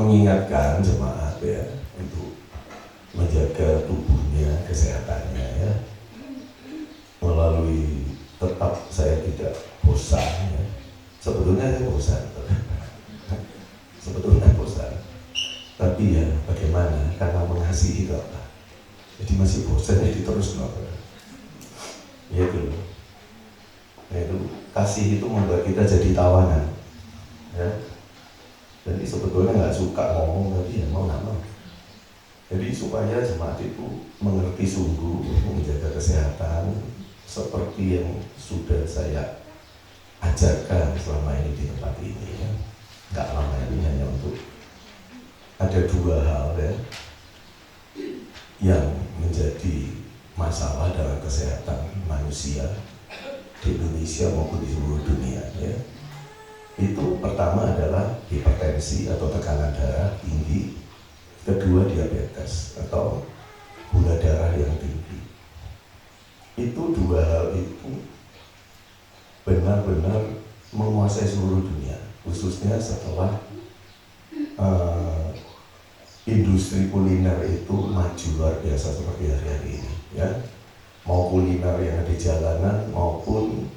mengingatkan jemaat ya untuk menjaga tubuhnya, kesehatannya ya, melalui tetap saya tidak bosan ya. Sebetulnya saya bosan sebetulnya bosan, tapi ya bagaimana, karena mengasihi itu apa, jadi masih bosan jadi terus ya itu. Nah, itu kasih itu membuat kita jadi tawanan ya. Jadi sebetulnya nggak suka ngomong, tapi ya mau nggak mau. Jadi supaya jemaat itu mengerti sungguh menjaga kesehatan seperti yang sudah saya ajarkan selama ini di tempat ini ya. Nggak lama ini, hanya untuk ada dua hal ya yang menjadi masalah dalam kesehatan manusia di Indonesia maupun di seluruh dunia ya. Itu pertama adalah hipertensi atau tekanan darah tinggi, kedua diabetes atau gula darah yang tinggi. Itu dua hal itu benar-benar menguasai seluruh dunia, khususnya setelah industri kuliner itu maju luar biasa seperti hari-hari ini ya. Mau kuliner yang di jalanan maupun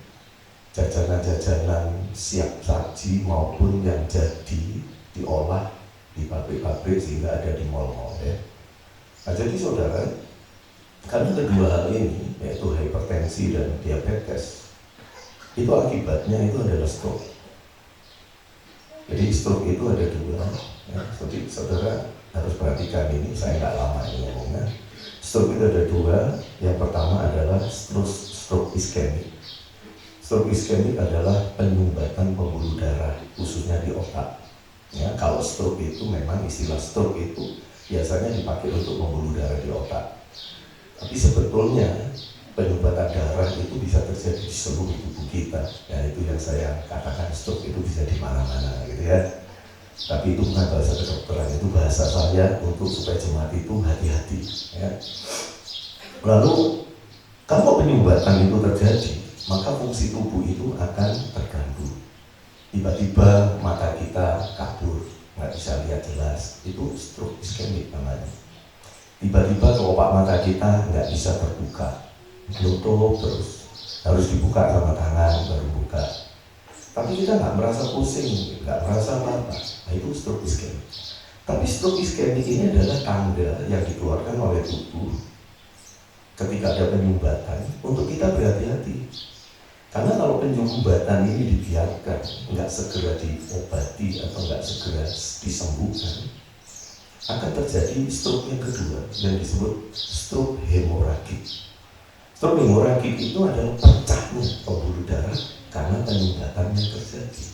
jajanan-jajanan siap saji maupun yang jadi diolah di pabrik-pabrik sehingga ada di mal-mal ya. Nah, jadi saudara, karena kedua hal ini yaitu hipertensi dan diabetes, itu akibatnya itu adalah stroke. Jadi stroke itu ada dua ya. Jadi saudara harus perhatikan ini, saya nggak lama ini ngomongnya. Stroke itu ada dua. Yang pertama adalah stroke iskemik. Stroke iskemik adalah penyumbatan pembuluh darah khususnya di otak ya. Kalau stroke itu memang istilah stroke itu biasanya dipakai untuk pembuluh darah di otak, tapi sebetulnya penyumbatan darah itu bisa terjadi di seluruh tubuh kita ya. Itu yang saya katakan, stroke itu bisa di mana-mana gitu ya. Tapi itu bukan bahasa kedokteran, itu bahasa saya untuk supaya jemaat itu hati-hati ya. Lalu kalau penyumbatan itu terjadi, maka fungsi tubuh itu akan terganggu. Tiba-tiba mata kita kabur, nggak bisa lihat jelas, itu stroke iskemik namanya. Tiba-tiba kelopak mata kita nggak bisa terbuka, nutup terus, harus dibuka sama tangan baru buka. Tapi kita nggak merasa pusing, nggak merasa apa-apa. Nah, itu stroke iskemik. Tapi stroke iskemik ini adalah tanda yang dikeluarkan oleh tubuh ketika ada penyumbatan untuk kita berhati-hati. Karena kalau penyumbatan ini dibiarkan, nggak segera diobati atau nggak segera disembuhkan, akan terjadi stroke yang kedua yang disebut stroke hemoragik. Stroke hemoragik itu adalah pecahnya pembuluh darah karena penyumbatan yang terjadi.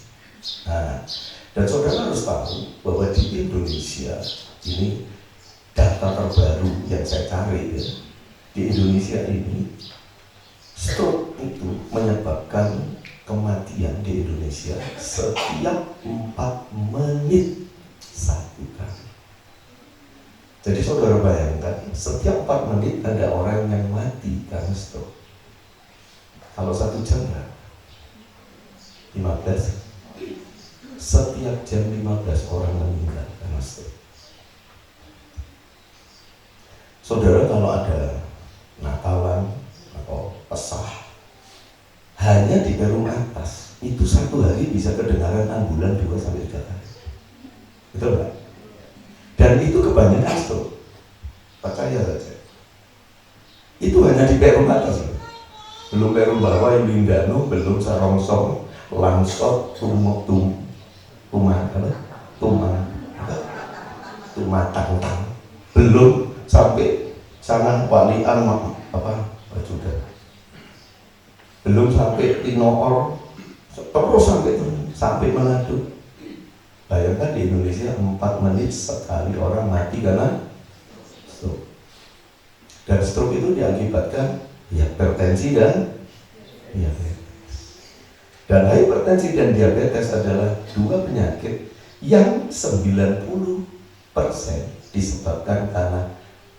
Nah, dan saudara harus tahu bahwa di Indonesia ini data terbaru yang saya cari ya, di Indonesia ini stroke itu menyebabkan kematian di Indonesia setiap 4 menit 1 kali. Jadi saudara bayangkan, setiap 4 menit ada orang yang mati karena stroke. Kalau 1 jam 15, setiap jam 15 orang meninggal karena stroke. Saudara, kalau ada Natalan atau Pesah hanya di Perum atas, itu 1 hari bisa kedengaran ambulan 2-3 kali. Betul nggak? Dan itu kebanyakan stroke. Percaya saja. Itu hanya di Perum atas. Belum Perum bawah, Lindanu, belum Sarongsong, Langsot, Tumatang, belum sampai sana Walian Bajuda, belum sampai Tinoor, terus sampai Manado. Bayangkan di Indonesia 4 menit sekali orang mati karena stroke. Dan stroke itu diakibatkan hipertensi dan diabetes. Dan hipertensi dan diabetes adalah 2 penyakit yang 90% disebabkan karena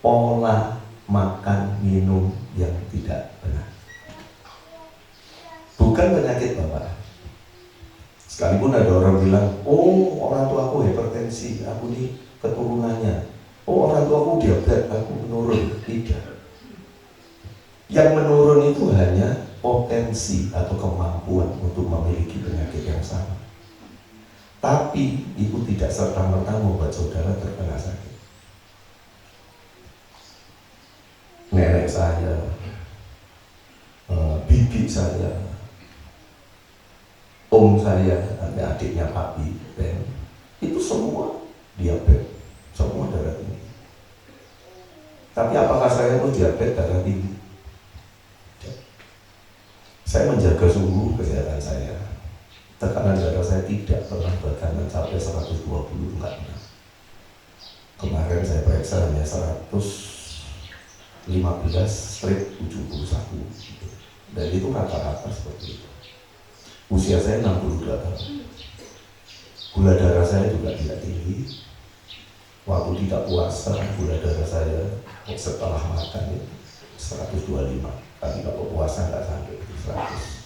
pola makan minum yang tidak benar. Bukan penyakit Bapak. Sekalipun ada orang bilang, oh orang tua aku hipertensi, aku ini keturunannya. Oh orang tua aku diabetes, aku menurun. Tidak. Yang menurun itu hanya potensi atau kemampuan untuk memiliki penyakit yang sama. Tapi itu tidak serta-merta membuat saudara terkena sakit. Nenek saya, bibi saya, om saya, adiknya papi, Ben, itu semua diabetes, semua darah tinggi. Tapi apakah saya mau diabetes darah tinggi? Saya menjaga sungguh kesehatan saya. Tekanan darah saya tidak pernah bahkan mencapai 120, enggak pernah. Kemarin saya periksa hanya 115/71 gitu. Dan itu rata-rata seperti itu. Usia saya 62 tahun. Gula darah saya juga tidak tinggi. Waktu tidak puasa, gula darah saya setelah makan itu 125. Tapi kalau puasa nggak sampai 100.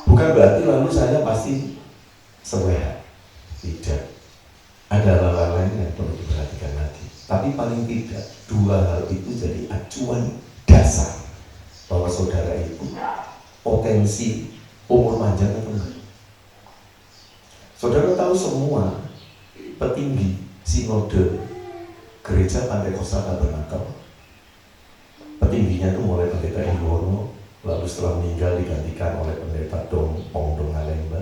Bukan berarti lalu saya pasti sehat. Tidak. Ada hal-hal lain yang perlu diperhatikan lagi. Tapi paling tidak, dua hal itu jadi acuan dasar bahwa saudara itu potensi umur panjang atau enggak. Saudara tahu semua petinggi sinode gereja Pantekosta Tabernakel. Petingginya itu mulai pendeta Iwono, lalu setelah meninggal digantikan oleh pendeta Pongdong Alemba.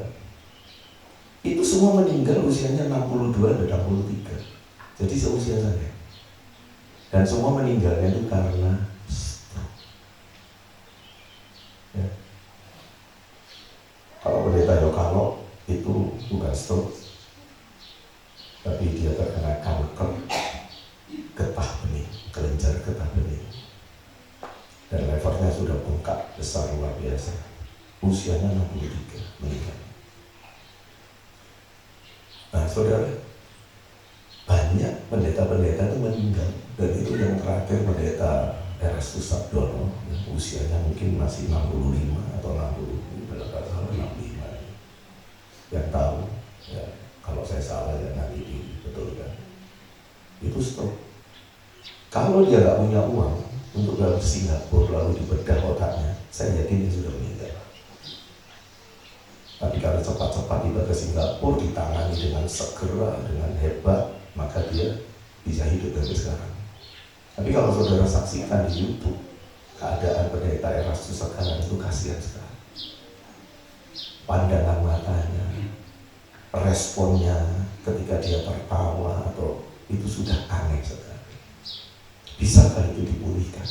Itu semua meninggal usianya 62 dan 63. Jadi seusia saya. Dan semua meninggalnya itu karena stroke. Ya. Kalau pendeta Yokalo itu bukan stroke, tapi dia terkena kanker getah bening, kelenjar getah bening. Dan levernya sudah bengkak besar luar biasa. Usianya 63 meninggal. Nah saudara, banyak pendeta-pendeta itu meninggal. Dan itu yang terakhir pendeta Erastus Sabdono, usianya mungkin masih 65 atau 60, kalau salah 65. Yang tahu, ya, kalau saya salah ya nanti dibetulkan. Itu stop. Kalau dia nggak punya uang untuk ke Singapura lalu dibedah otaknya, saya yakin dia sudah meninggal. Tapi kalau cepat-cepat tiba ke Singapura, ditangani dengan segera, dengan hebat, maka dia bisa hidup dari sekarang. Tapi kalau saudara saksikan di YouTube, keadaan pendeta Erastus sekarang itu kasihan sekali. Pandangan matanya, responnya ketika dia tertawa atau itu sudah aneh sekali. Bisakah itu dipulihkan?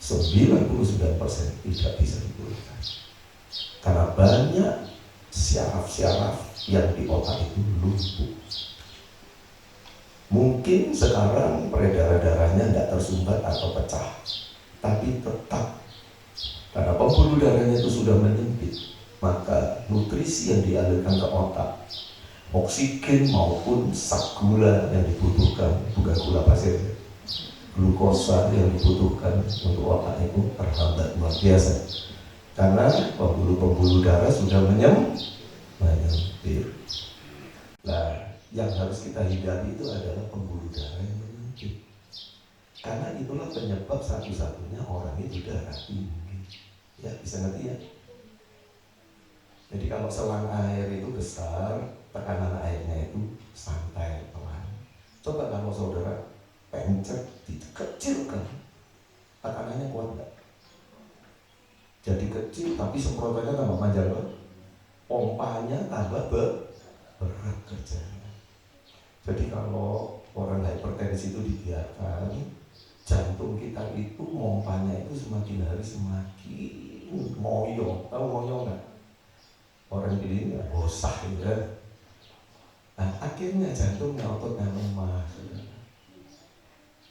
99% tidak bisa dipulihkan. Karena banyak syaraf-syaraf yang di otak itu lumpuh. Mungkin sekarang peredaran darahnya tidak tersumbat atau pecah, tapi tetap karena pembuluh darahnya itu sudah menyempit, maka nutrisi yang dialirkan ke otak, oksigen maupun zat gula yang dibutuhkan, bukan gula pasir, glukosa yang dibutuhkan untuk otak itu terhambat luar biasa. Karena pembuluh-pembuluh darah sudah menyempit. Nah, yang harus kita hindari itu adalah pembuluh darah yang menyempit. Karena itulah penyebab satu-satunya orang itu darah tinggi. Ya, bisa ngerti ya? Jadi kalau selang air itu besar, tekanan airnya itu santai, pelan. Coba kalau saudara pencet, dikecilkan, tekanannya kuat nggak? Jadi kecil tapi semprotannya tambah panjang, pompanya tambah berat kerjanya. Jadi kalau orang hipertensi itu dibiarkan, jantung kita itu pompanya itu semakin hari semakin ngoyo. Tahu ngoyo nggak? Orang pilih nggak bosah gitu kan. Nah akhirnya jantungnya ototnya lemah.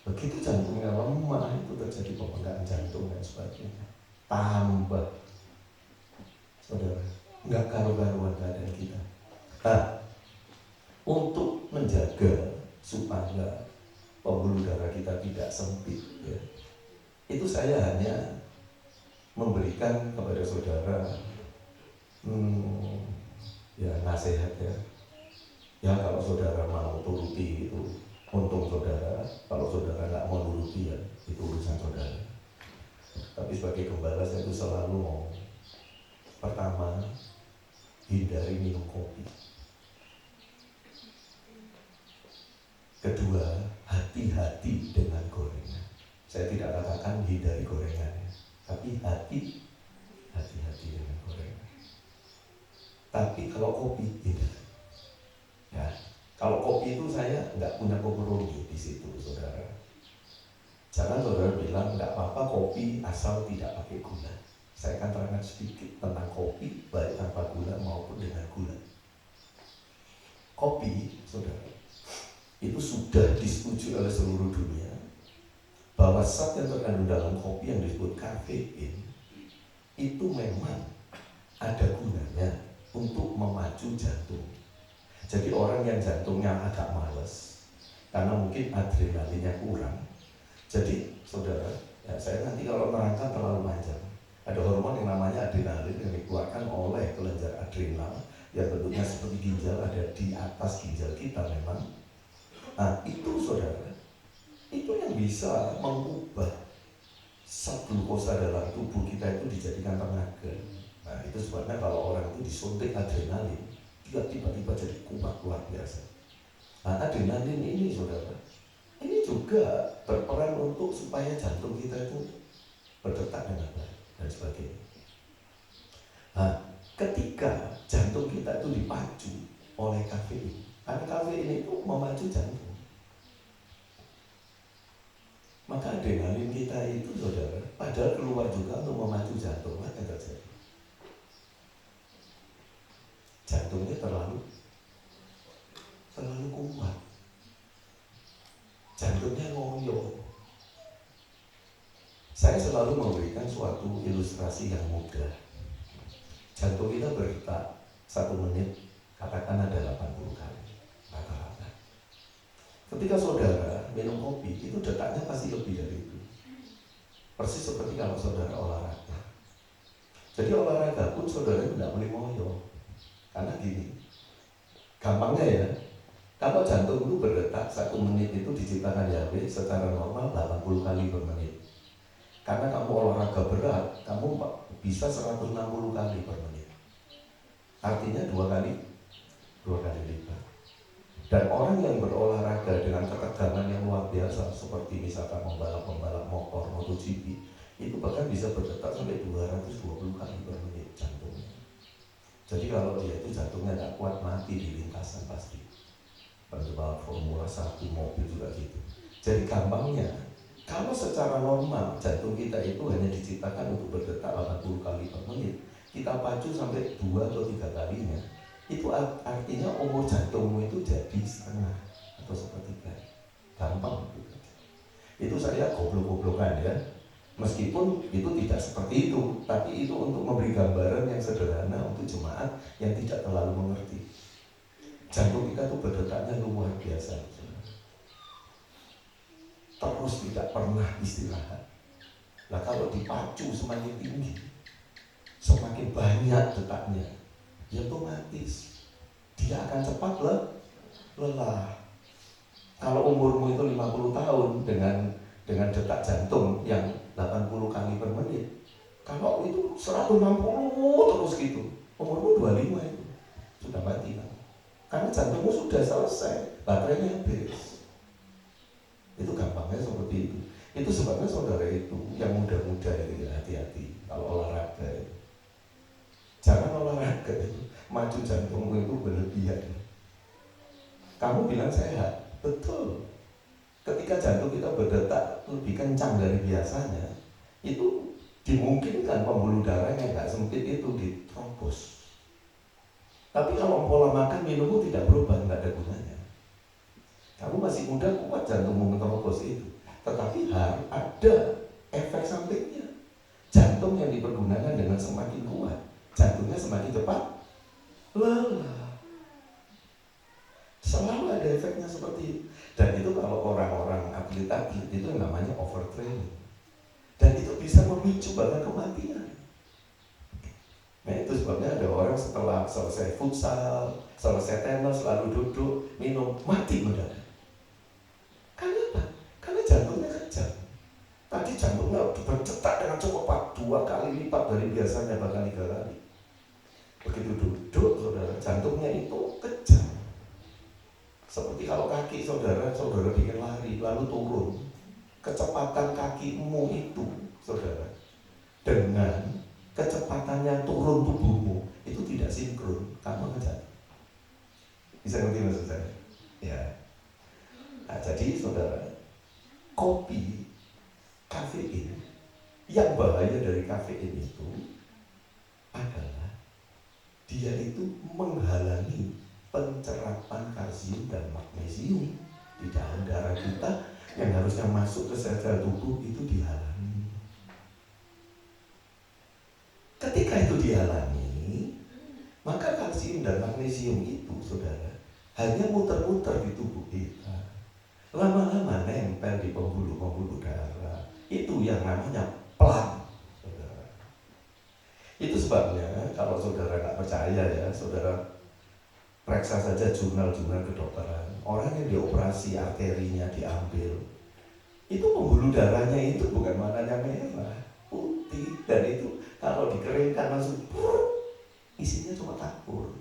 Begitu jantungnya lemah itu terjadi pembengkakan jantung dan sebagainya. Tambah, saudara, nggak karu-karuan keadaan kita. Nah, untuk menjaga supaya pembuluh darah kita tidak sempit, ya, itu saya hanya memberikan kepada saudara ya nasihat ya. Ya kalau saudara mau turuti itu untung saudara, kalau saudara nggak mau turuti ya itu urusan saudara. Tapi sebagai gembala saya itu selalu mau, pertama, hindari minum kopi. Kedua, hati-hati dengan gorengan. Saya tidak katakan hindari gorengannya, tapi hati-hati dengan gorengan. Tapi kalau kopi hindari. Ya, kalau kopi itu saya nggak punya kompromi di situ, saudara. Jangan saudara bilang nggak apa-apa kopi asal tidak pakai gula. Saya akan terangkan sedikit tentang kopi baik tanpa gula maupun dengan gula. Kopi, saudara, itu sudah disetujui oleh seluruh dunia bahwa zat yang terkandung dalam kopi yang disebut kafein itu memang ada gunanya untuk memacu jantung. Jadi orang yang jantungnya agak males karena mungkin adrenalinnya kurang. Jadi saudara, ya saya nanti kalau menerangkan terlalu panjang. Ada hormon yang namanya adrenalin yang dikeluarkan oleh kelenjar adrenal yang bentuknya seperti ginjal, ada di atas ginjal kita memang. Nah itu saudara, itu yang bisa mengubah zat glukosa dalam tubuh kita itu dijadikan tenaga. Nah itu sebabnya kalau orang itu disuntik adrenalin, dia tiba-tiba jadi kuat luar biasa. Nah adrenalin ini saudara, ini juga berperan untuk supaya jantung kita itu berdetak dengan baik dan sebagainya. Nah ketika jantung kita itu dipacu oleh kafein, karena kafein itu memacu jantung, maka adrenalin kita itu saudara, padahal keluar juga untuk memacu jantung, apa yang terjadi? Jantungnya terlalu kuat, jantungnya ngoyo. Saya selalu memberikan suatu ilustrasi yang mudah. Jantung kita berdetak 1 menit, katakan ada 80 kali rata-rata. Ketika saudara minum kopi, itu detaknya pasti lebih dari itu. Persis seperti kalau saudara olahraga. Jadi olahraga pun saudara tidak boleh ngoyo. Karena gini, gampangnya ya, kalau jantung itu berdetak 1 menit itu diciptakan Yahweh secara normal 80 kali per menit. Karena kamu olahraga berat, kamu bisa 160 kali per menit. Artinya 2 kali lipat. Dan orang yang berolahraga dengan ketegangan yang luar biasa, seperti misalkan pembalap motor, MotoGP, itu bahkan bisa berdetak sampai 220 kali per menit jantungnya. Jadi kalau dia itu jantungnya tidak kuat, mati di lintasan pasti. Pembalap Formula 1, mobil juga gitu. Jadi gampangnya, kalau secara normal jantung kita itu hanya diciptakan untuk berdetak 80 kali per menit, kita pacu sampai 2 atau 3 kalinya, itu artinya umur jantungmu itu jadi setengah atau sepertiga. Gampang gitu. Itu saya goblok-goblokan ya. Meskipun itu tidak seperti itu, tapi itu untuk memberi gambaran yang sederhana untuk jemaat yang tidak terlalu mengerti. Jantung kita tuh berdetaknya luar biasa, terus tidak pernah istirahat. Nah kalau dipacu semakin tinggi, semakin banyak detaknya, ya otomatis dia akan cepat lelah. Kalau umurmu itu 50 tahun dengan detak jantung yang 80 kali per menit, kalau itu 160 terus gitu, umurmu 25 itu sudah mati kan? Karena jantungmu sudah selesai, baterainya habis. Itu gampangnya seperti itu. Itu sebabnya saudara itu yang muda-muda itu ya, hati-hati kalau olahraga itu. Jangan olahraga itu maju jantungmu itu berlebihan. Kamu bilang sehat, betul. Ketika jantung kita berdetak lebih kencang dari biasanya, itu dimungkinkan pembuluh darahnya nggak sempit itu diterobos. Tapi kalau pola makan minummu tidak berubah, nggak ada gunanya. Kamu masih muda, kuat jantungmu menerobos itu, tetapi harus ada efek sampingnya. Jantung yang dipergunakan dengan semakin kuat, jantungnya semakin cepat lelah. Selalu ada efeknya seperti itu. Dan itu kalau orang-orang atlet-atlet itu namanya overtraining. Dan itu bisa memicu bahkan kematian. Nah itu sebabnya ada orang setelah selesai futsal, selesai tenis, lalu duduk, minum, mati mendadak. Kenapa? Karena jantungnya kejam. Tadi jantungnya bercetak dengan cepat 2 kali lipat dari biasanya, bahkan 3 kali. Begitu duduk, saudara, jantungnya itu kejam. Seperti kalau kaki saudara bikin lari, lalu turun. Kecepatan kakimu itu, saudara, dengan kecepatannya turun tubuhmu itu tidak sinkron, kamu ngejat. Bisa ngerti maksud saya? Ya. Nah, jadi saudara, kopi, kafein, yang bahaya dari kafein itu adalah dia itu menghalangi pencerapan kalsium dan magnesium di dalam darah kita yang harusnya masuk ke sel-sel tubuh, itu dihalangi. Ketika itu dihalangi, maka kalsium dan magnesium itu, saudara, hanya muter-muter di tubuh kita. Lama-lama nempel di pembuluh-pembuluh darah. Itu yang namanya plang, saudara. Itu sebabnya kalau saudara nggak percaya ya, saudara periksa saja jurnal-jurnal kedokteran. Orang yang dioperasi arterinya diambil, itu pembuluh darahnya itu bukan warnanya merah, putih, dan itu kalau dikeringkan langsung isinya cuma kapur.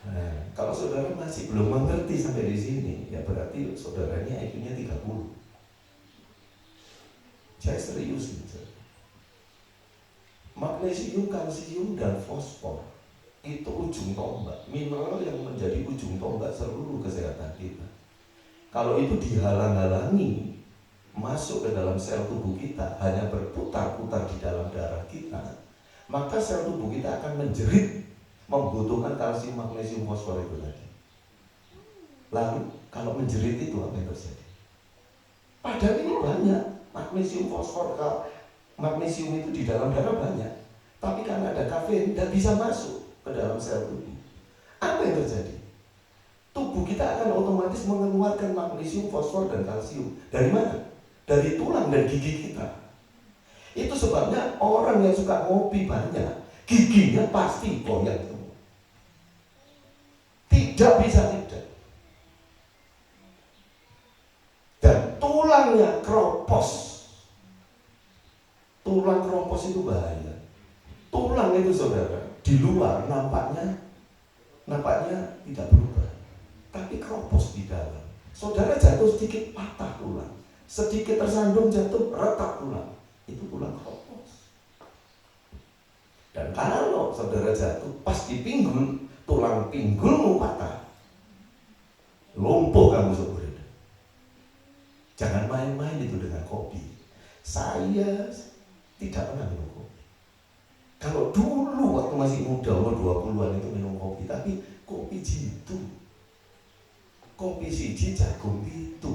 Nah, kalau saudara masih belum mengerti sampai di sini, ya berarti saudaranya IQ-nya 30. Saya serius gitu. Magnesium, kalsium, dan fosfor itu ujung tombak, mineral yang menjadi ujung tombak seluruh kesehatan kita. Kalau itu dihalang-halangi masuk ke dalam sel tubuh kita, hanya berputar-putar di dalam darah kita, maka sel tubuh kita akan menjerit, membutuhkan kalsium, magnesium, fosfor itu tadi. Lalu kalau menjerit itu apa yang terjadi? Padahal ini banyak magnesium, fosfor, magnesium itu di dalam darah banyak, tapi karena ada kafein tidak bisa masuk ke dalam sel tubuh. Apa yang terjadi? Tubuh kita akan otomatis mengeluarkan magnesium, fosfor, dan kalsium. Dari mana? Dari tulang dan gigi kita. Itu sebabnya orang yang suka ngopi banyak, giginya pasti goyang semua. Tidak bisa tidak. Dan tulangnya keropos. Tulang keropos itu bahaya. Tulang itu saudara, di luar nampaknya tidak berubah, tapi keropos di dalam. Saudara jatuh sedikit patah tulang, sedikit tersandung jatuh retak tulang, itu tulang keropos. Dan kalau saudara jatuh pas di pinggul, tulang pinggulmu patah, lumpuh kamu seumur hidup. Jangan main-main itu dengan kopi. Saya tidak pernah minum kopi. Kalau dulu waktu masih muda, umur 20-an itu minum kopi, tapi kopi jitu. Kopi siji jagung itu.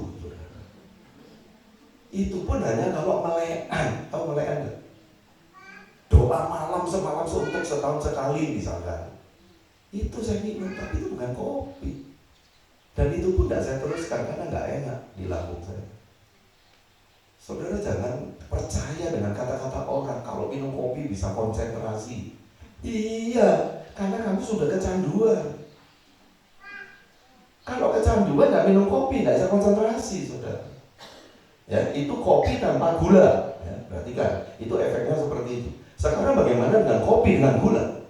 Itu pun hanya kalau melekan. Tahu melekan enggak? Doa malam semalam suntuk setahun sekali misalkan. Itu saya minum, tapi itu bukan kopi. Dan itu pun tidak saya teruskan karena nggak enak di lambung saya. Saudara jangan percaya dengan kata-kata orang kalau minum kopi bisa konsentrasi. Iya, karena kamu sudah kecanduan. Kalau kecanduan nggak minum kopi nggak bisa konsentrasi, saudara. Ya, itu kopi tanpa gula. Ya, berarti kan itu efeknya seperti itu. Sekarang bagaimana dengan kopi dengan gula?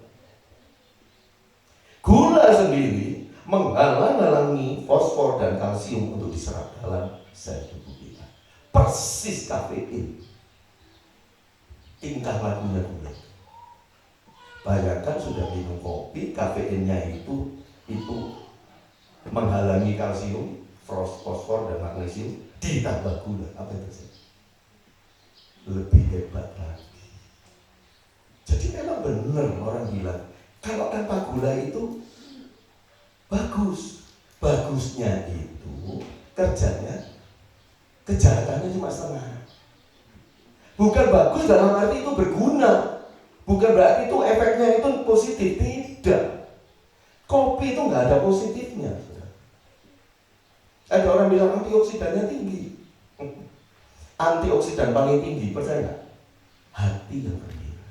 Gula sendiri menghalang-halangi fosfor dan kalsium untuk diserap dalam sel tubuh kita. Persis kafein. Tingkah lakunya gula. Bayangkan sudah minum kopi, kafeinnya itu menghalangi kalsium, fosfor dan magnesium, ditambah gula. Apa yang terjadi? Lebih hebat lagi. Jadi memang benar orang bilang kalau tanpa gula itu bagus. Bagusnya itu kerjanya, kejahatannya cuma setengah. Bukan bagus dalam arti itu berguna, bukan berarti itu efeknya itu positif. Tidak. Kopi itu nggak ada positifnya. Ada orang bilang antioksidannya tinggi. Antioksidan paling tinggi, percaya nggak? Hati yang gembira.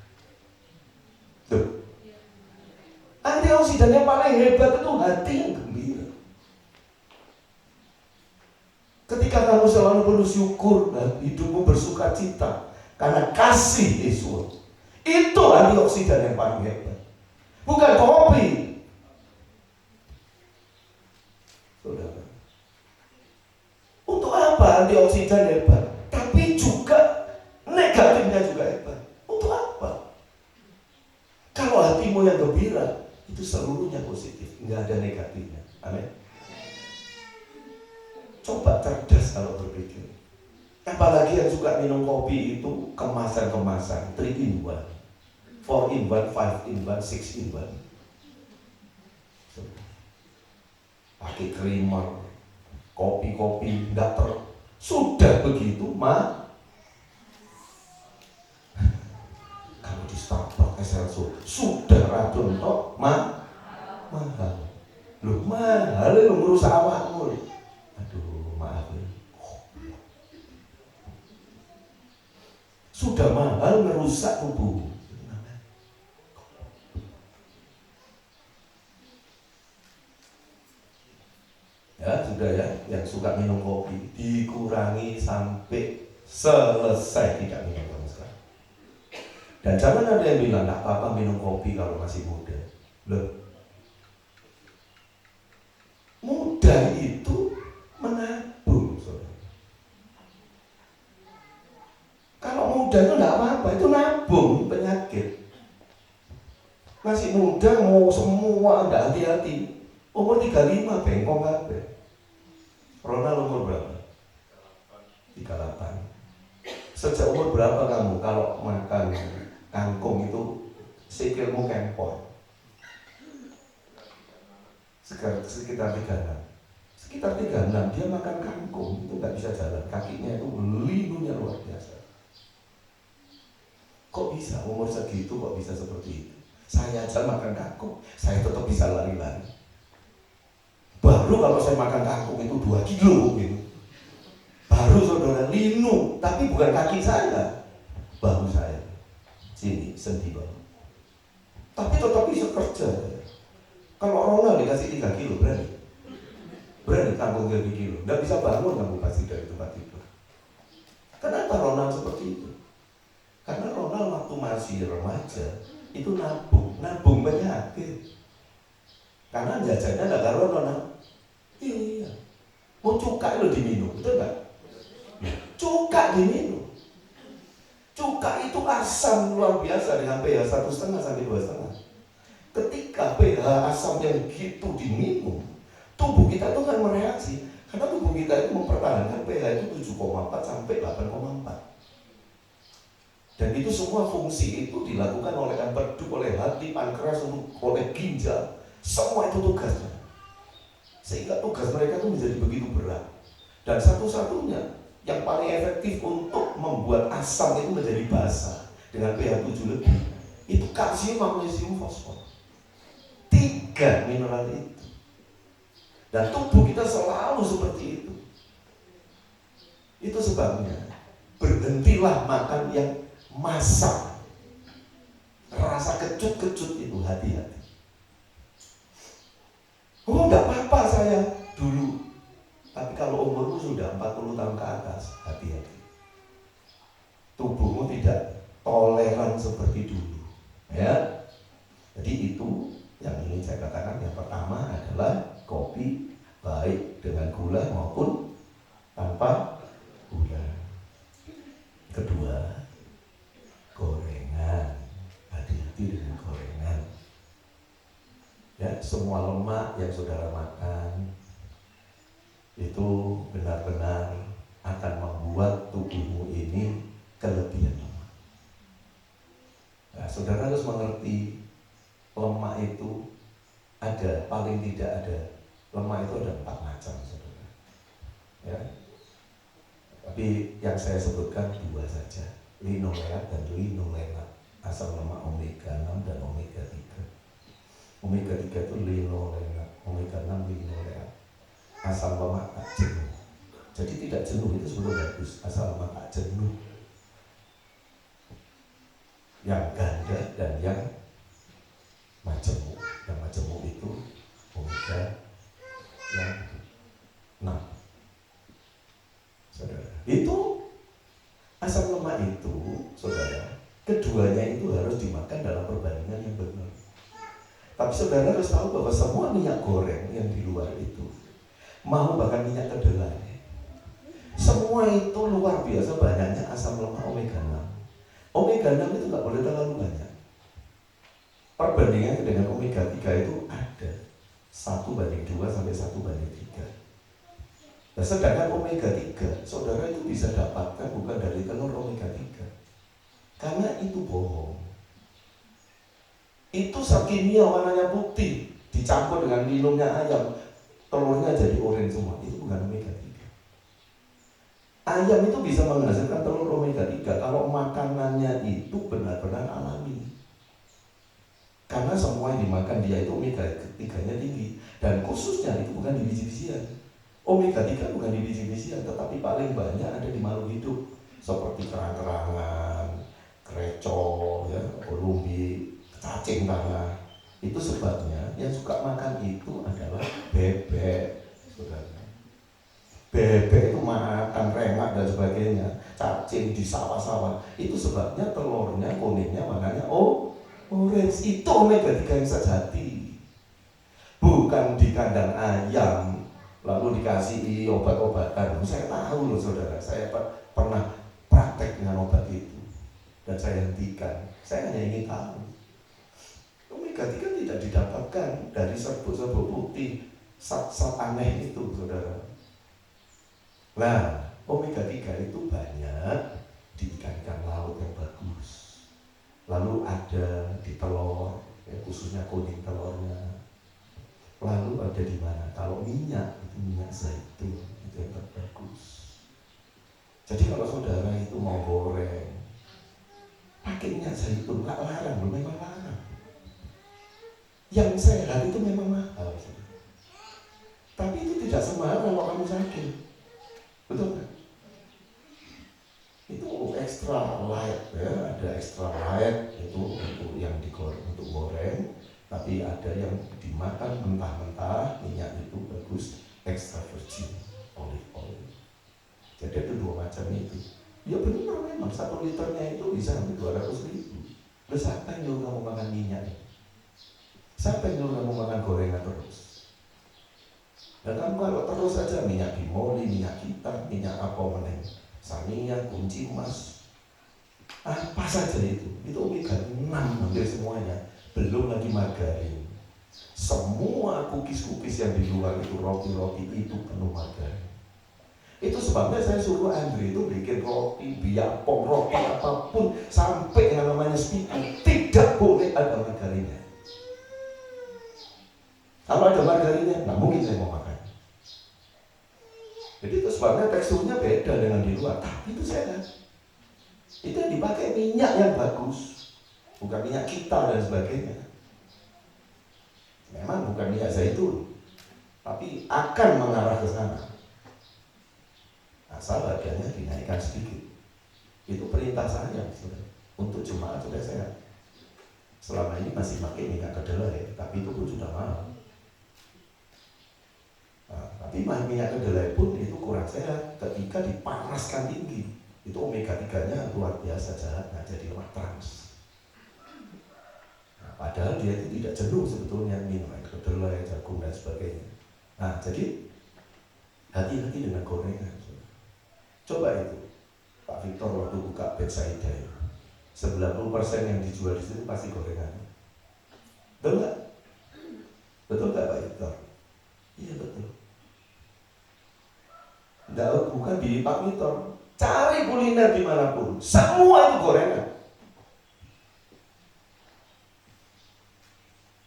Antioksidan yang paling hebat itu hati yang gembira. Ketika kamu selalu penuh syukur dan hidupmu bersuka cita karena kasih Yesus, itu antioksidan yang paling hebat. Bukan kopi. Saudara, untuk apa antioksidan hebat? Tapi juga negatifnya juga hebat. Untuk apa? Kalau hatimu yang gembira, itu seluruhnya positif, nggak ada negatifnya. Amin. Coba cerdas kalau berpikir. Apalagi yang suka minum kopi itu kemasan-kemasan 3 in 1, 4 in 1, 5 in 1, 6 in 1. Pakai creamer, kopi-kopi nggak sudah begitu kalau di Starbucks espresso sudah racun toh mahal. Loh mahal lu merusak awakmu. Aduh maaf ya. Sudah mahal merusak tubuh. Ya sudah ya, yang suka minum kopi dikurangi sampai selesai tidak minum sama sekali. Dan jangan ada yang bilang nggak apa-apa minum kopi kalau masih muda. Loh, muda itu menabung, saudara. Kalau muda itu nggak apa-apa, itu nabung penyakit. Masih muda mau semua nggak hati-hati. Umur 35 bengkong kabeh. Ronald umur berapa? 38. Sejak umur berapa kamu kalau makan kangkung itu sikilmu kempor? Sekitar 36. Sekitar 36 dia makan kangkung itu nggak bisa jalan, kakinya itu linunya luar biasa. Kok bisa umur segitu kok bisa seperti itu? Saya aja makan kangkung, saya tetap bisa lari-lari. Baru kalau saya makan kangkung itu 2 kilo gitu. Baru saudara linu, tapi bukan kaki saya, bahu saya. Sini, sendi bahu. Tapi tetap bisa kerja. Kalau Ronald dikasih 3 kilo, berani? Berani kangkung 3 kilo. Nggak bisa bangun kamu pasti dari tempat tidur. Kenapa Ronald seperti itu? Karena Ronald waktu masih remaja, itu nabung penyakit. Karena jajannya nggak karuan Ronald. Iya. Mau cuka itu diminum, betul nggak? Cuka diminum. Cuka itu asam luar biasa dengan pH 1,5 sampai 2,5. Ketika pH asam yang gitu diminum, tubuh kita itu kan mereaksi. Karena tubuh kita itu mempertahankan pH itu 7,4 sampai 8,4. Dan itu semua fungsi itu dilakukan oleh empedu, oleh hati, pankreas, oleh ginjal. Semua itu tugasnya. Sehingga tugas mereka itu menjadi begitu berat. Dan satu-satunya yang paling efektif untuk membuat asam itu menjadi basa dengan pH 7 lebih, itu kalsium, magnesium, fosfor. 3 mineral itu. Dan tubuh kita selalu seperti itu. Itu sebabnya berhentilah makan yang masak. Rasa kecut-kecut itu, hati-hati. Oh enggak apa-apa saya dulu. Tapi kalau umurmu sudah 40 tahun ke atas, hati-hati. Tubuhmu tidak toleran seperti dulu. Ya. Jadi itu yang ingin saya katakan. Yang pertama adalah kopi baik dengan gula maupun tanpa gula. Kedua, gorengan. Hati-hati dengan gorengan. Ya, semua lemak yang saudara makan itu benar-benar akan membuat tubuhmu ini kelebihan lemak. Nah, saudara harus mengerti lemak itu ada, paling tidak ada, lemak itu ada 4 macam, saudara. Ya. Tapi yang saya sebutkan 2 saja, linoleat dan linolenat, asam lemak omega 6 dan omega 3. Omega 3 itu linolenat, omega 6 linoleat. Asam lemak tak jenuh. Jadi tidak jenuh itu sebetulnya bagus. Asam lemak tak jenuh. Yang ganda dan yang majemuk. Yang majemuk cuma itu, saudara, keduanya itu harus dimakan dalam perbandingan yang benar. Tapi saudara harus tahu bahwa semua minyak goreng yang di luar itu, mau bahkan minyak kedelai, semua itu luar biasa banyaknya asam lemak omega 6. Omega 6 itu nggak boleh terlalu banyak. Perbandingannya dengan omega 3 itu ada 1:2 sampai 1:3. Nah, sedangkan omega 3 saudara itu bisa dapatkan bukan dari telur omega 3, karena itu bohong. Itu zat kimia warnanya putih dicampur dengan minumnya ayam, telurnya jadi oranye semua. Itu bukan omega 3. Ayam itu bisa menghasilkan telur omega 3 kalau makanannya itu benar-benar alami. Karena semua yang dimakan dia itu omega 3-nya tinggi. Dan khususnya itu bukan di biji-bijian. Omega 3 bukan di biji-bijian, tetapi paling banyak ada di makhluk hidup, seperti kerang-kerangan, krecok, ya, umbi, cacing tanah. Itu sebabnya yang suka makan itu adalah bebek, saudara. Bebek itu makan remak dan sebagainya, cacing di sawah-sawah. Itu sebabnya telurnya kuningnya warnanya orange. Itu omega 3 yang sejati. Bukan di kandang ayam lalu dikasih obat-obatan. Saya tahu loh saudara, saya pernah praktek dengan obat itu dan saya hentikan. Saya hanya ingin tahu omega 3 tidak didapatkan dari serbuk-serbuk putih, zat-zat aneh itu, saudara. Nah, omega 3 itu banyak di ikan-ikan laut yang bagus. Lalu ada di telur, ya, khususnya kuning telurnya. Lalu ada di mana? Kalau minyak, itu minyak zaitun, itu yang terbagus. Jadi kalau saudara itu mau goreng, pakai minyak zaitun, nggak larang, memang larang. Yang sehat itu memang mahal, saudara. Tapi itu tidak semahal kalau kamu sakit, betul kan? Itu extra light, ya, ada extra light itu untuk yang digoreng, untuk goreng. Tapi ada yang dimakan mentah-mentah, minyak itu bagus, extra virgin olive oil. Jadi ada dua macam itu. Ya benar memang 1 liternya itu bisa sampai 200.000. Terus siapa yang nyuruh kamu makan minyak? Siapa yang nyuruh kamu makan gorengan terus? Dan kamu kalau terus saja minyak bimoli, minyak kita, minyak apa meneng, saminya, kunci emas, apa saja itu omega 6 hampir semuanya. Belum lagi margarin. Semua cookies-cookies yang di luar itu, roti-roti itu penuh margarin. Itu sebabnya saya suruh Andre itu bikin roti, biapong, roti apapun, sampai yang namanya speaker, tidak boleh ada margarinnya. Kalau ada margarinnya, nggak mungkin saya mau makan. Jadi itu sebabnya teksturnya beda dengan di luar, tapi itu sehat. Itu yang dipakai minyak yang bagus, bukan minyak kita dan sebagainya. Memang bukan minyak zaitun, tapi akan mengarah ke sana. Asal harganya dinaikkan sedikit. Itu perintah saya, saudara, untuk jemaat sudah sehat. Selama ini masih pakai minyak kedelai, tapi itu pun sudah mahal. Nah, tapi minyak kedelai pun itu kurang sehat ketika dipanaskan tinggi. Itu omega 3-nya luar biasa jahatnya, jadi lemak trans. Padahal dia itu tidak jenuh sebetulnya minum kedelai, jagung dan sebagainya. Nah, jadi hati-hati dengan gorengan. Coba itu Pak Victor waktu buka Bethsaida, 90% yang dijual di situ pasti gorengan. Betul nggak? Betul nggak Pak Victor? Iya betul. Nggak, bukan di Pak Victor. Cari kuliner dimanapun, semua itu gorengan.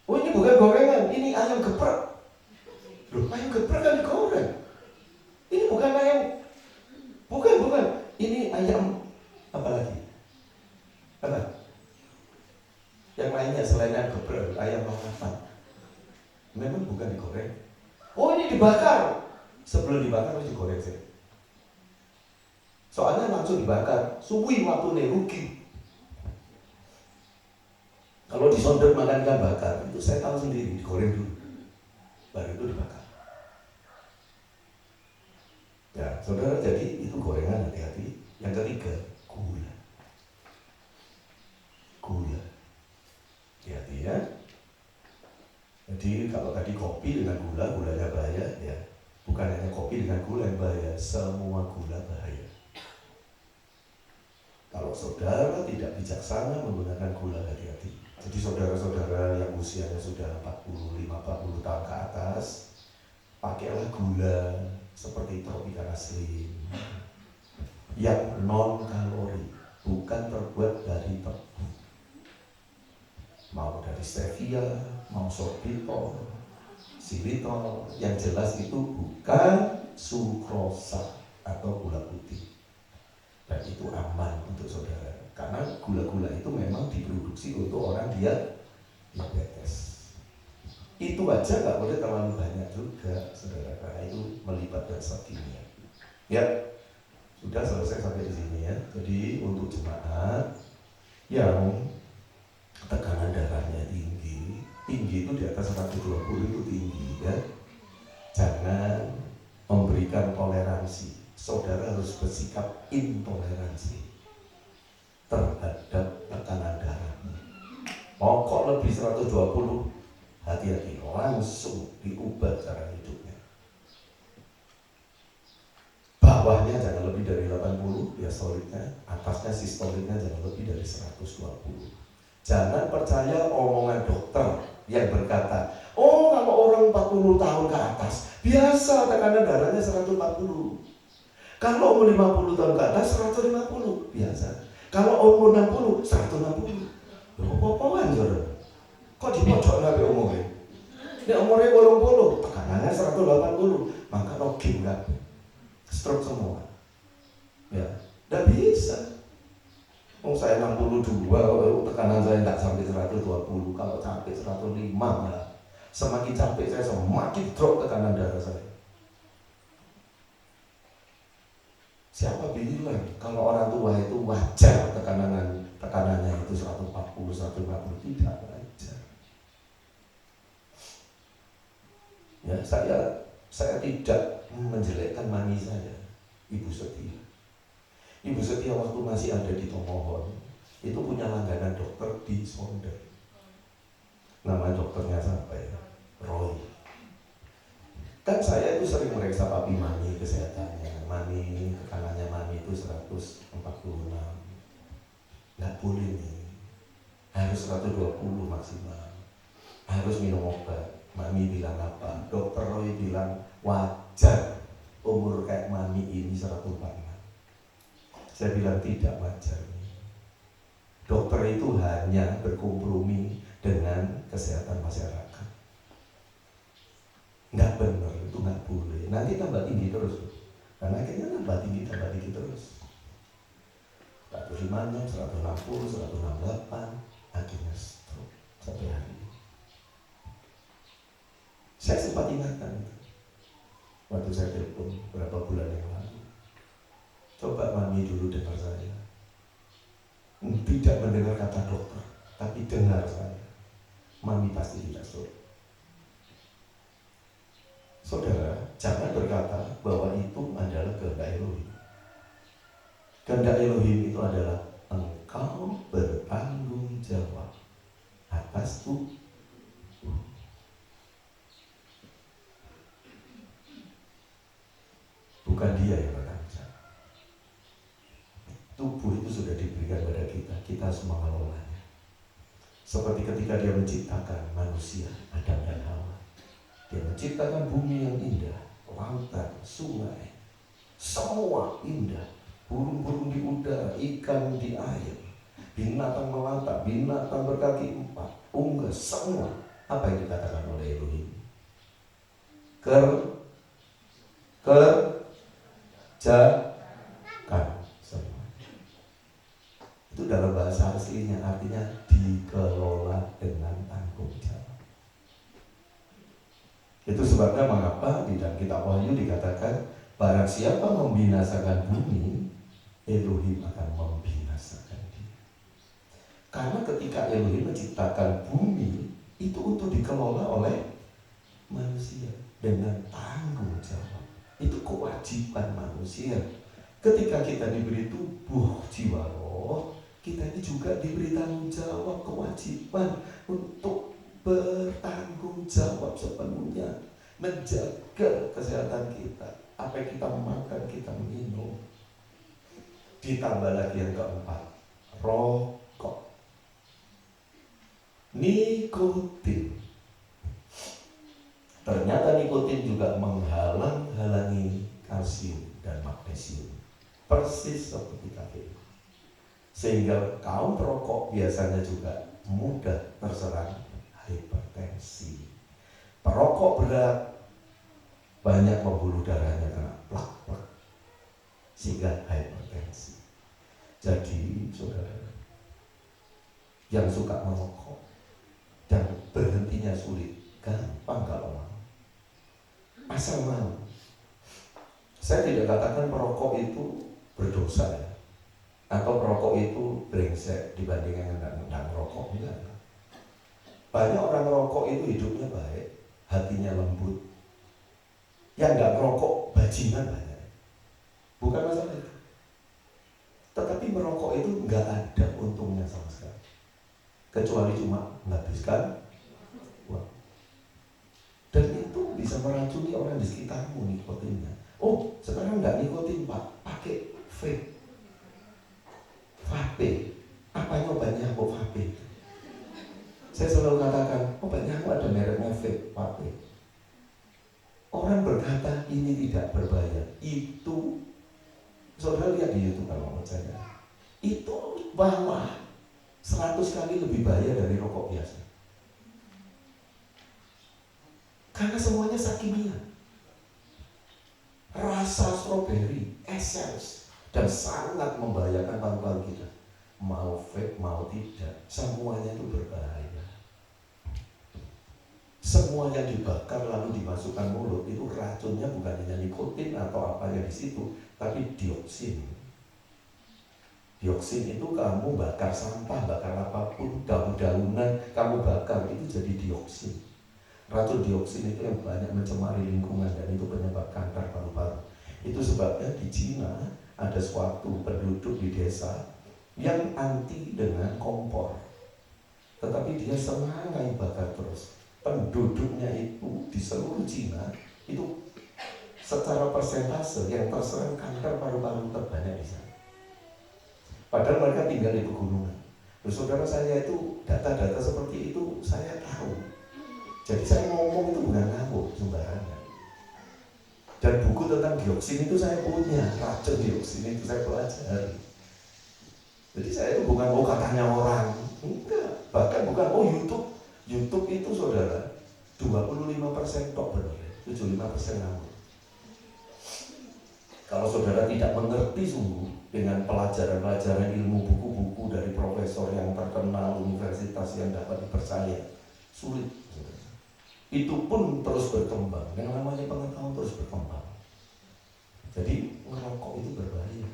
Oh ini bukan gorengan, ini ayam geprek. Loh, ayam geprek kan digoreng. Ini bukan ayam, bukan. Ini ayam apa lagi? Apa? Yang lainnya selain ayam geprek, ayam apa? Memang bukan digoreng. Oh ini dibakar. Sebelum dibakar harus digoreng sih. Soalnya langsung dibakar, suwi waktu rugi. Kalau disondek makan ikan bakar, itu saya tahu sendiri, digoreng dulu, baru itu dibakar. Ya, saudara, jadi itu gorengan hati-hati. Yang ketiga, gula. Jadi kalau tadi kopi dengan gula, gulanya bahaya, ya bukan hanya kopi dengan gula yang bahaya, semua gula bahaya. Kalau saudara tidak bijaksana menggunakan gula, hati-hati. Jadi saudara-saudara yang usianya sudah 45-40 tahun ke atas, pakailah gula seperti Tropicana Slim yang non kalori, bukan terbuat dari tebu, mau dari stevia, mau sorbitol, xilitol, yang jelas itu bukan sukrosa atau gula putih. Dan itu aman untuk saudara, karena gula-gula itu memang diproduksi untuk orang diabetes. Itu aja nggak boleh terlalu banyak juga, saudara, karena itu melibatkan zat kimia. Ya, sudah selesai sampai di sini ya. Jadi untuk jemaat yang tekanan darahnya tinggi itu di atas 120 itu tinggi ya, jangan memberikan toleransi. Saudara harus bersikap intoleransi terhadap tekanan darahnya. Kok lebih 120, hati-hati, langsung diubah cara hidupnya. Bawahnya jangan lebih dari 80 diastoliknya, atasnya sistoliknya jangan lebih dari 120. Jangan percaya omongan dokter yang berkata, oh kalau orang 40 tahun ke atas biasa tekanan darahnya 140. Kalau umur 50 tahun ke atas 150 biasa. Kalau umur 60 160. Apa-apaan saudara? Kok dipojok nabi umurnya? Ini umurnya 80, tekanannya 180, maka login kan? Stroke semua. Ya, tidak bisa. Saya 62, tekanan saya tidak sampai 120. Kalau capek 105 malah. Semakin capek saya semakin drop tekanan darah saya. Siapa bilang kalau orang tua itu wajar tekanannya itu 140, 150? Tidak wajar. Ya, saya tidak menjelekkan mami saya, Ibu Setia. Ibu Setia waktu masih ada di Tomohon itu punya langganan dokter di Sonder. Nama dokternya siapa ya? Roy. Kan saya itu sering meriksa papi mami kesehatannya. Mami, tekanannya mami itu 146. Nggak boleh nih, harus 120 maksimal. Harus minum obat. Mami bilang apa? Dokter Roy bilang wajar umur kayak mami ini 146. Saya bilang tidak wajar. Dokter itu hanya berkompromi dengan kesehatan masyarakat. Nggak benar, itu nggak boleh. Nanti tambah tinggi terus. Karena akhirnya tambah tinggi terus. 156, 160, 168, akhirnya stroke sampai hari ini. Saya sempat ingatkan itu waktu saya telepon beberapa bulan yang lalu. Coba mami dulu dengar saya. Tidak mendengar kata dokter, tapi dengar saya. Mami pasti tidak stroke. Saudara, jangan berkata bahwa itu adalah kehendak Elohim. Kehendak Elohim itu adalah engkau bertanggung jawab atas tubuh. Bukan dia yang bertanggung jawab. Tubuh itu sudah diberikan pada kita, kita harus mengelolanya. Seperti ketika dia menciptakan manusia, Adam dan Hawa. Dia menciptakan bumi yang indah, lautan, sungai, semua indah, burung-burung di udara, ikan di air, binatang melata, binatang berkaki 4, unggas, semua. Apa yang dikatakan oleh Elohim? Kerjakan semua. Itu dalam bahasa aslinya artinya dikelola dengan tanggung jawab. Itu sebabnya mengapa di dalam kitab Wahyu dikatakan barang siapa membinasakan bumi, Elohim akan membinasakan dia. Karena ketika Elohim menciptakan bumi itu untuk dikelola oleh manusia dengan tanggung jawab. Itu kewajiban manusia. Ketika kita diberi tubuh, jiwa, roh, kita ini juga diberi tanggung jawab, kewajiban untuk bertanggung jawab sepenuhnya menjaga kesehatan kita. Apa yang kita makan, kita minum. Ditambah lagi yang keempat, rokok. Nikotin. Ternyata nikotin juga menghalang-halangi kalsium dan magnesium. Persis seperti kafein. Sehingga kaum perokok biasanya juga mudah terserang hipertensi. Perokok berat banyak pembuluh darahnya kena plak-plak sehingga hipertensi. Jadi saudara yang suka merokok dan berhentinya sulit, gampang kalau mau. Asal mau. Saya tidak katakan perokok itu berdosa ya, atau perokok itu brengsek dibandingkan dengan merokok. Enggak. Banyak orang merokok itu hidupnya baik, hatinya lembut. Yang nggak merokok bajingan banyak. Bukan masalah itu. Tetapi merokok itu nggak ada untungnya sama sekali, kecuali cuma menghabiskan uang. Dan itu bisa meracuni orang di sekitarmu nikotinnya. Oh, sekarang nggak nikotin Pak, pakai vape. Vape. Apanya obat nyamuk vape? Saya selalu katakan, obat nyamuk ada mereknya vape. Orang berkata ini tidak berbahaya. Itu, saudara lihat di YouTube kalau mau percaya. Itu bahwa 100 kali lebih bahaya dari rokok biasa. Karena semuanya zat kimia. Rasa stroberi, essence, dan sangat membahayakan paru-paru kita. Mau vape, mau tidak, semuanya itu berbahaya. Semua yang dibakar lalu dimasukkan mulut itu racunnya bukan hanya nikotin atau apa yang di situ, tapi dioksin. Dioksin itu kamu bakar sampah, bakar apapun, daun-daunan kamu bakar itu jadi dioksin. Racun dioksin itu yang banyak mencemari lingkungan dan itu penyebab kanker paru-paru. Itu sebabnya di Cina ada suatu penduduk di desa yang anti dengan kompor, tetapi dia sengaja bakar terus. Penduduknya itu di seluruh Cina itu secara persentase yang terserang kanker paru-paru terbanyak di sana. Padahal mereka tinggal di pegunungan. Saudara, saya itu data-data seperti itu saya tahu. Jadi saya ngomong itu bukan ngawur sembarangan. Dan buku tentang dioksin itu saya punya, racun dioksin itu saya pelajari. Jadi saya itu bukan katanya orang, enggak. Bahkan bukan YouTube itu saudara 25% tok benar, 75% ngawur. Kalau saudara tidak mengerti sungguh dengan pelajaran-pelajaran ilmu buku-buku dari profesor yang terkenal universitas yang dapat dipercaya, sulit. Itu pun terus berkembang. Yang namanya pengetahuan terus berkembang. Jadi merokok itu berbahaya.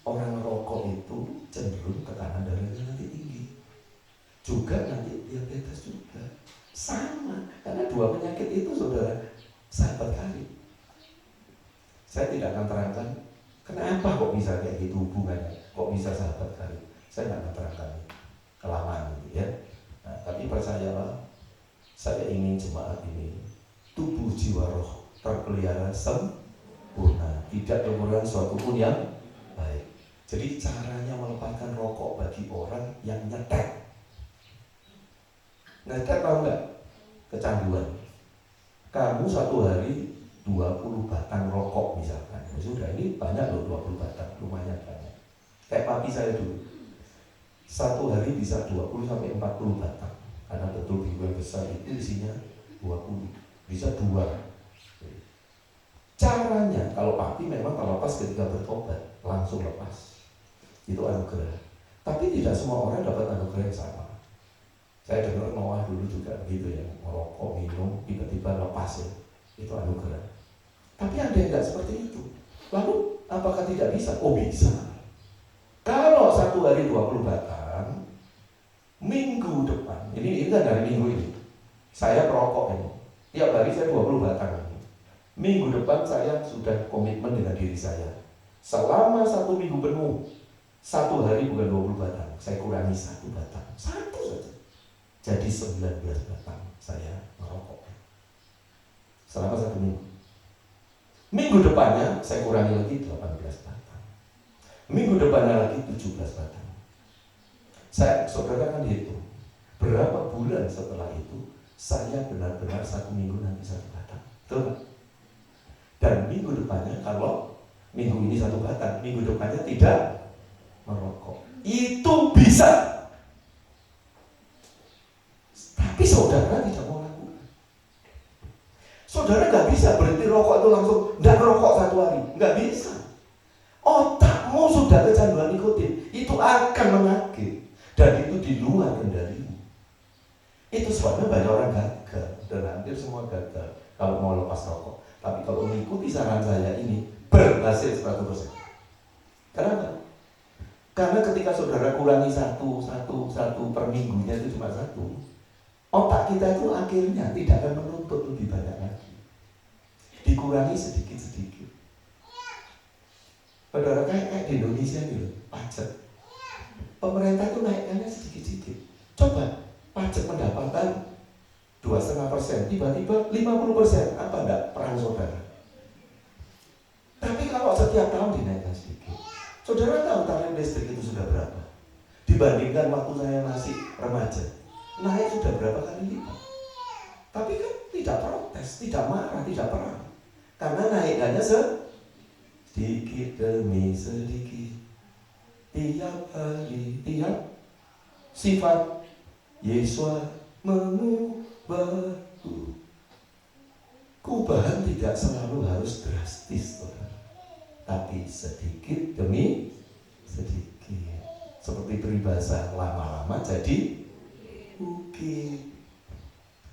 Orang merokok itu cenderung tekanan darahnya nanti tinggi. Juga nanti diabetes juga. Sama. Karena dua penyakit itu saudara sahabat karib. Saya tidak akan terangkan kenapa kok bisa kayak gitu hubungannya. Kok bisa sahabat karib. Saya tidak akan terangkan kelamaan gitu ya. Nah, tapi percayalah, saya ingin jemaat ini tubuh jiwa roh terpelihara sempurna, tidak kekurangan suatu pun yang baik. Jadi caranya melepaskan rokok bagi orang yang nyetek. Nyetek tahu nggak? Kecanduan. Kamu satu hari 20 batang rokok misalkan. Sudah, ini banyak loh 20 batang, lumayan banyak. Kayak papi saya dulu. Satu hari bisa 20 sampai 40 batang. Karena betul bibir besar itu isinya 20, bisa 2. Caranya, kalau papi memang terlepas ketika bertobat, langsung lepas. Itu anugerah. Tapi tidak semua orang dapat anugerah yang sama. Saya dengar Noah dulu juga begitu ya, merokok, minum, tiba-tiba lepas ya. Itu anugerah. Tapi ada yang tidak seperti itu. Lalu, apakah tidak bisa? Oh bisa. Kalau satu hari 20 batang, minggu depan, ini kan dari minggu ini, saya perokok ini, tiap hari saya 20 batang ini. Minggu depan saya sudah komitmen dengan diri saya. Selama 1 minggu penuh, 1 hari bukan 20 batang, saya kurangi 1 batang, 1 saja. Jadi 19 batang saya merokok selama 1 minggu. Minggu depannya saya kurangi lagi 18 batang. Minggu depannya lagi 17 batang. Saudara kan hitung berapa bulan setelah itu saya benar-benar 1 minggu nanti 1 batang. Betul kan? Dan minggu depannya, kalau minggu ini 1 batang, minggu depannya tidak merokok. Itu bisa. Tapi saudara tidak mau lakukan. Saudara nggak bisa berhenti rokok itu langsung nggak merokok 1 hari, nggak bisa. Otakmu sudah kecanduan nikotin, itu akan menagih dan itu di luar kendalimu. Itu sebabnya banyak orang gagal dan hampir semua gagal kalau mau lepas rokok. Tapi kalau mengikuti saran saya ini berhasil 100%. Kenapa? Karena ketika saudara kurangi satu per minggunya itu cuma 1, otak kita itu akhirnya tidak akan menuntut lebih banyak lagi. Dikurangi sedikit-sedikit. Saudara kayak di Indonesia nih, pajak. Pemerintah itu naikkannya sedikit-sedikit. Coba pajak pendapatan 2,5%, tiba-tiba 50%, apa enggak perang saudara? Tapi kalau setiap tahun dinaikkan sedikit, saudara tahu tarif listrik itu sudah berapa? Dibandingkan waktu saya masih remaja, naik sudah berapa kali lipat. Tapi kan tidak protes, tidak marah, tidak perang, karena naikannya sedikit demi sedikit, tiap hari, tiap sifat Yesus mengubahku. Perubahan tidak selalu harus drastis, tapi sedikit demi sedikit. Seperti peribahasa, lama-lama jadi bukit.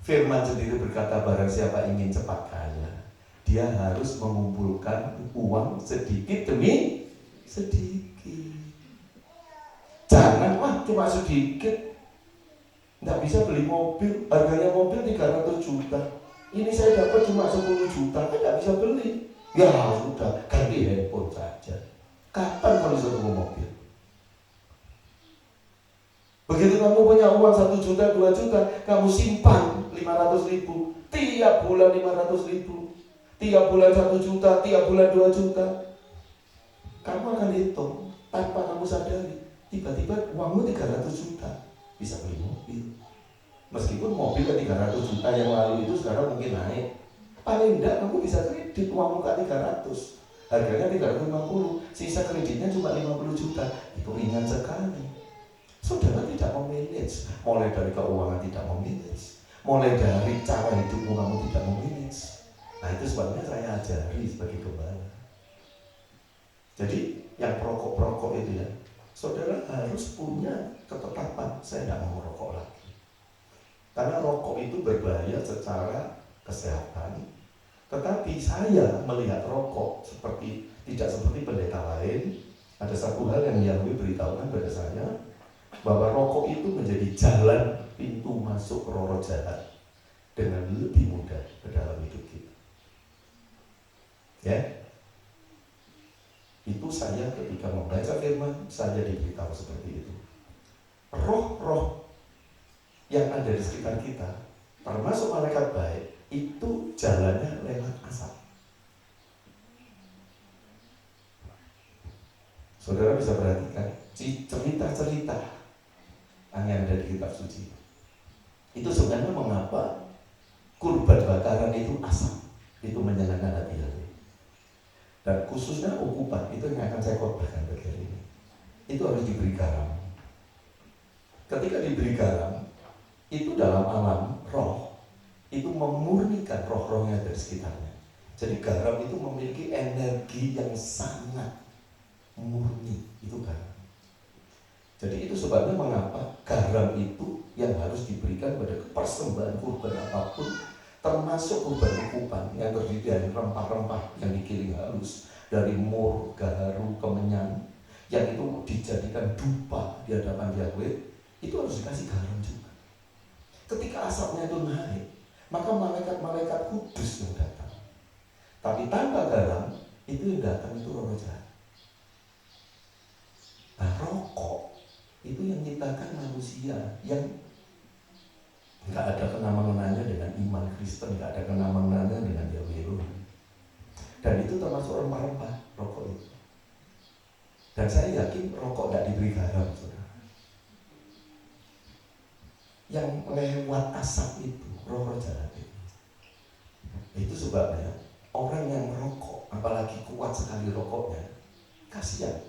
Firman sendiri berkata, barang siapa ingin cepat kaya, dia harus mengumpulkan uang sedikit demi sedikit. Jangan, cuma sedikit, nggak bisa beli mobil, harganya mobil 300 juta. Ini saya dapat cuma 10 juta, kan nggak bisa beli. Ya sudah, ganti handphone saja. Kapan kalau bisa tunggu mobil? Begitu kamu punya uang 1 juta, 2 juta, kamu simpan 500 ribu, tiap bulan 500 ribu, tiap bulan 1 juta, tiap bulan 2 juta. Kamu akan hitung, tanpa kamu sadari, tiba-tiba uangmu 300 juta, bisa beli mobil. Meskipun mobil ke 300 juta yang lalu itu sekarang mungkin naik, paling enggak kamu bisa kredit uangmu ke 300, harganya 350, sisa kreditnya cuma 50 juta, itu ringan sekali. Saudara tidak memanage, mulai dari keuangan tidak memanage, mulai dari cara hidupmu kamu tidak memanage. Nah itu sebabnya saya ajari sebagai gembala. Jadi yang perokok-perokok itu ya, saudara harus punya ketetapan, saya tidak mau merokok lagi. Karena rokok itu berbahaya secara kesehatan. Tetapi saya melihat rokok tidak seperti pendeta lain. Ada satu hal yang Yahweh beritahukan pada saya, bahwa rokok itu menjadi jalan pintu masuk roh jahat dengan lebih mudah ke dalam hidup kita. Ya, itu saya ketika membaca firman, saya diberitahu seperti itu. Roh-roh yang ada di sekitar kita, termasuk malaikat baik, itu jalannya lewat asap. Saudara bisa perhatikan cerita-cerita yang ada di kitab suci. Itu sebenarnya mengapa kurban bakaran itu asap, itu menyenangkan hati Yahweh. Dan khususnya ukupan, itu yang akan saya khotbahkan bagi hari ini. Itu harus diberi garam. Ketika diberi garam, itu dalam alam roh, itu memurnikan roh-roh yang ada di sekitarnya. Jadi garam itu memiliki energi yang sangat murni, itu garam. Jadi itu sebabnya mengapa garam itu yang harus diberikan pada persembahan kurban apapun, termasuk kurban ukupan yang terdiri dari rempah-rempah yang digiling halus, dari mur, gaharu, kemenyan, yang itu dijadikan dupa di hadapan Yahweh, itu harus dikasih garam juga. Ketika asapnya itu naik, maka malaikat-malaikat kudus yang datang. Tapi tanpa garam, itu yang datang itu roh jahat. Nah, rokok itu yang menciptakan manusia yang nggak ada kenama-kenanya dengan iman Kristen, nggak ada kenama-kenanya dengan Yahweh. Dan itu termasuk rempah-rempah rokok itu. Dan saya yakin rokok tidak diberi garam, saudara. Yang lewat asap itu roh-roh jahat itu. Itu sebabnya orang yang merokok, apalagi kuat sekali rokoknya, kasihan.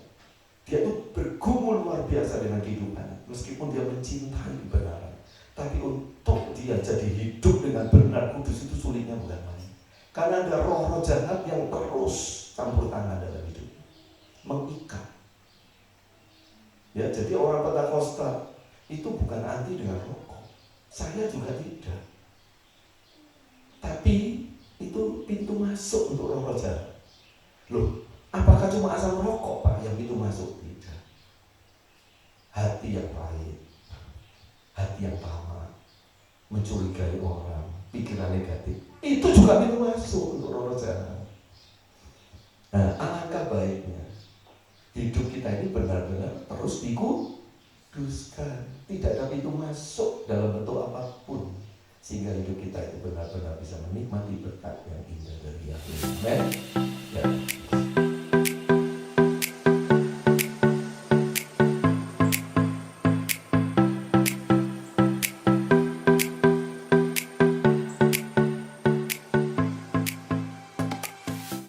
Dia tuh bergumul luar biasa dengan kehidupan, meskipun dia mencintai kebenaran. Tapi untuk dia jadi hidup dengan benar kudus itu sulitnya bukan main. Karena ada roh-roh jahat yang terus campur tangan dalam hidup, mengikat. Ya, jadi orang Pentakosta itu bukan anti dengan rokok. Saya juga tidak. Tapi itu pintu masuk untuk roh-roh jahat. Loh, apakah cuma asal merokok Pak yang pintu masuk? Tidak. Hati yang pahit, hati yang tamak, mencurigai orang, pikiran negatif, itu juga pintu masuk untuk roh-roh jahat. Nah, alangkah baiknya hidup kita ini benar-benar terus dikuduskan, tidak ada pintu masuk dalam bentuk apapun, sehingga hidup kita itu benar-benar bisa menikmati berkat yang indah dari Yahweh. Amen. Ya.